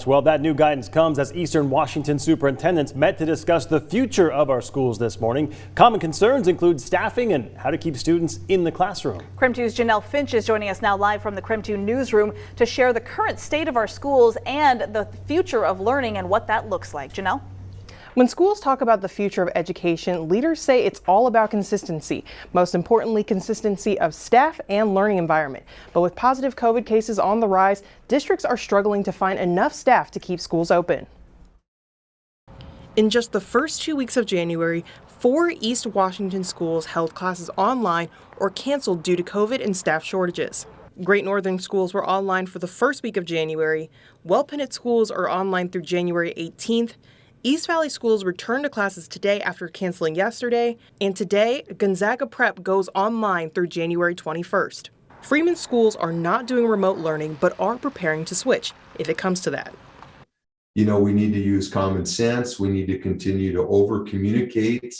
Well, that new guidance comes as Eastern Washington superintendents met to discuss the future of our schools this morning. Common concerns include staffing and how to keep students in the classroom. KREM 2's Janelle Finch is joining us now live from the KREM 2 newsroom to share the current state of our schools and the future of learning and what that looks like. Janelle? When schools talk about the future of education, leaders say it's all about consistency. Most importantly, consistency of staff and learning environment. But with positive COVID cases on the rise, districts are struggling to find enough staff to keep schools open. In just the first 2 weeks of January, 4 East Washington schools held classes online or canceled due to COVID and staff shortages. Great Northern schools were online for the first week of January. Well-Pennant schools are online through January 18th. East Valley schools returned to classes today after canceling yesterday, and today, Gonzaga Prep goes online through January 21st. Freeman schools are not doing remote learning, but are preparing to switch if it comes to that. You know, we need to use common sense. We need to continue to over-communicate,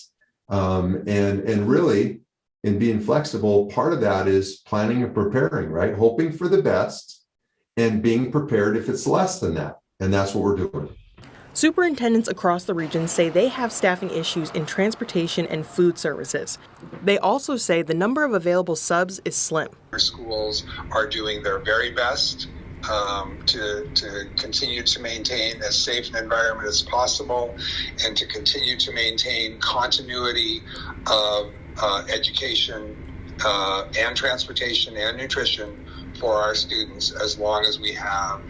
and really, in being flexible, part of that is planning and preparing, right? Hoping for the best and being prepared if it's less than that, and that's what we're doing. Superintendents across the region say they have staffing issues in transportation and food services. They also say the number of available subs is slim. Our schools are doing their very best to continue to maintain as safe an environment as possible and to continue to maintain continuity of education and transportation and nutrition for our students as long as we have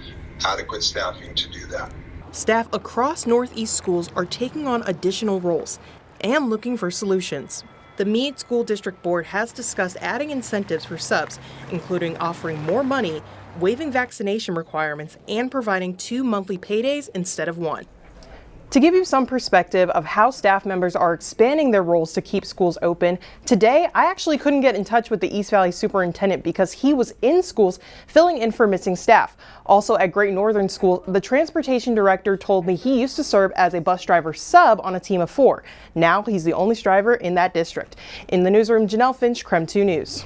adequate staffing to do that. Staff across Northeast schools are taking on additional roles and looking for solutions. The Meade School District Board has discussed adding incentives for subs, including offering more money, waiving vaccination requirements, and providing 2 monthly paydays instead of 1. To give you some perspective of how staff members are expanding their roles to keep schools open, today I actually couldn't get in touch with the East Valley superintendent because he was in schools filling in for missing staff. Also at Great Northern School, the transportation director told me he used to serve as a bus driver sub on a team of 4. Now he's the only driver in that district. In the newsroom, Janelle Finch, KREM 2 News.